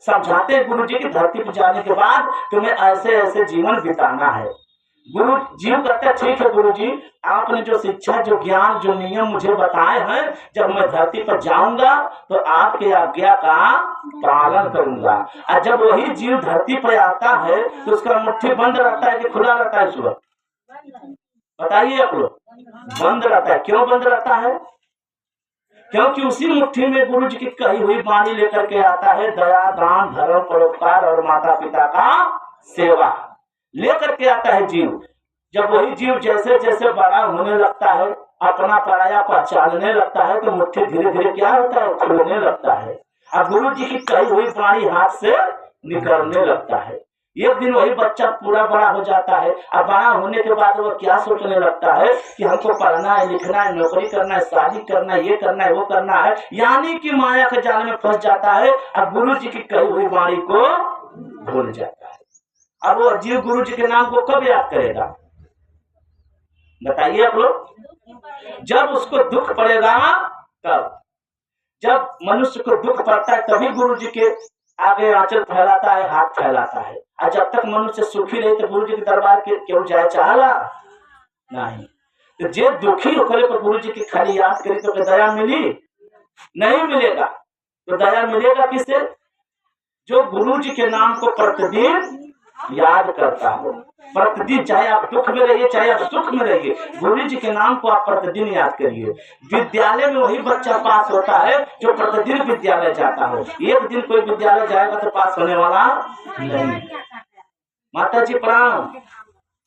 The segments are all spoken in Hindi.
समझाते हैं गुरु जी की धरती पर जाने के बाद तुम्हें ऐसे ऐसे जीवन बिताना है। गुरु जीव कहते हैं ठीक है गुरु जी, आपने जो शिक्षा जो ज्ञान जो नियम मुझे बताए हैं, जब मैं धरती पर जाऊंगा तो आपके आज्ञा का पालन करूंगा। और जब वही जीव धरती पर आता है तो उसका मुट्ठी बंद रहता है कि खुला रहता है? इस वक्त बताइए आप लोग। बंद रहता है। क्यों बंद रहता है? क्योंकि उसी मुट्ठी में गुरु जी की कही हुई वाणी लेकर के आता है, दया दान धर्म परोपकार और माता पिता का सेवा लेकर के आता है जीव। जब वही जीव जैसे जैसे बड़ा होने लगता है, अपना पराया पहचानने लगता है, तो मुट्ठी धीरे धीरे क्या होता है? खुलने लगता है। अब गुरु जी की कही हुई वाणी हाथ से निकलने लगता है। एक दिन वही बच्चा पूरा बड़ा हो जाता है। अब बड़ा होने के बाद वो क्या सोचने लगता है कि हमको पढ़ना है, लिखना है, नौकरी करना है, शादी करना है, ये करना है, वो करना है, यानी कि माया के जाल में फंस जाता है। अब गुरु जी की कही हुई वाणी को भूल जाता है। अब वो जीव गुरु जी के नाम को कब याद करेगा? बताइए आप लोग। जब उसको दुख पड़ेगा तब। जब मनुष्य को दुख पड़ता है तभी गुरु जी के आगे आंचल फैलाता है, हाथ फैलाता है। और जब तक मनुष्य सुखी रहे तो गुरु जी के दरबार के क्यों जाए चाहला नहीं। तो जे दुखी होकर पर गुरु जी की खाली याद करे तो दया मिली नहीं मिलेगा। तो दया मिलेगा किससे? जो गुरु जी के नाम को प्रतिदिन याद करता हो। प्रतिदिन, चाहे आप दुख में रहिए चाहे आप सुख में रहिए, गुरु जी के नाम को आप प्रतिदिन याद करिए। विद्यालय में वही बच्चा पास होता है जो प्रतिदिन विद्यालय जाता हो। एक दिन कोई विद्यालय जाएगा तो पास होने वाला नहीं। माता जी प्रणाम।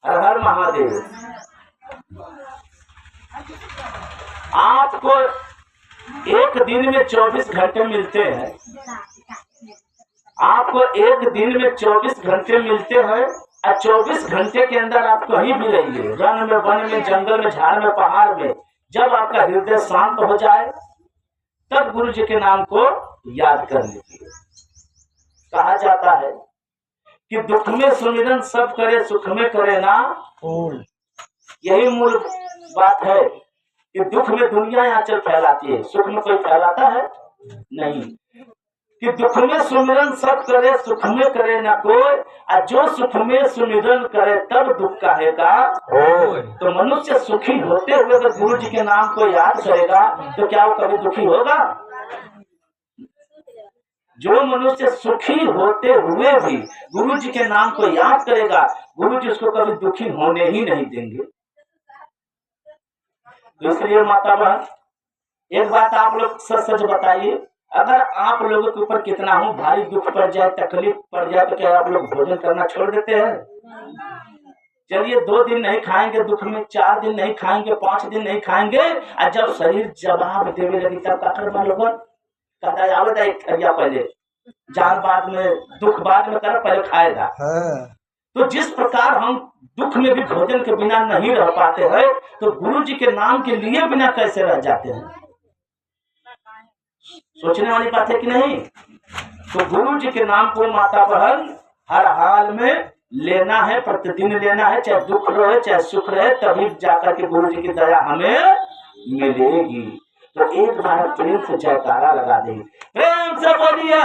हर हर महादेव। आपको एक दिन में 24 घंटे मिलते हैं। आपको एक दिन में 24 घंटे मिलते हैं और 24 घंटे के अंदर आप कहीं भी रहिए, वन में, वन में, जंगल में, झाड़ में, पहाड़ में, जब आपका हृदय शांत हो जाए तब गुरु जी के नाम को याद कर लीजिए। कहा जाता है कि दुख में सुमिरन सब करे, सुख में करे ना फूल। यही मूल बात है कि दुख में दुनिया आंचल फैलाती है, सुख में कोई फैलाता है नहीं। कि दुख में सुमिरन सब करे, सुख में करे ना कोई, और जो सुख में सुमिरन करे तब दुख कहेगा। तो मनुष्य सुखी होते हुए अगर गुरु जी के नाम को याद करेगा तो क्या वो कभी दुखी होगा? जो मनुष्य सुखी होते हुए भी गुरु जी के नाम को याद करेगा, गुरु जी उसको कभी दुखी होने ही नहीं देंगे। तो इसलिए माता बहन, एक बात आप लोग सच सच बताइए, अगर आप लोगों के ऊपर कितना हो भारी दुख पड़ जाए, तकलीफ पड़ जाए, तो क्या आप लोग भोजन करना छोड़ देते हैं? चलिए 2 दिन नहीं खाएंगे दुख में, 4 दिन नहीं खाएंगे, 5 दिन नहीं खाएंगे, और जब शरीर जवाब देवे लगी तब क्या करना? लोग कहता है आवत है पहले जान बाद में, दुख बाद में कर, पहले खाएगा। तो जिस प्रकार हम दुख में भी भोजन के बिना नहीं रह पाते हैं, तो गुरु जी के नाम के लिए बिना कैसे रह जाते हैं? सोचने वाली बात है कि नहीं? तो गुरु जी के नाम को माता बहन हर हाल में लेना है, प्रतिदिन लेना है, चाहे दुख रहे चाहे सुख रहे, तभी जाकर के गुरु जी की दया हमें मिलेगी। तो एक बार प्रेम से जयकारा लगा देंगे, प्रेम से बोलिए।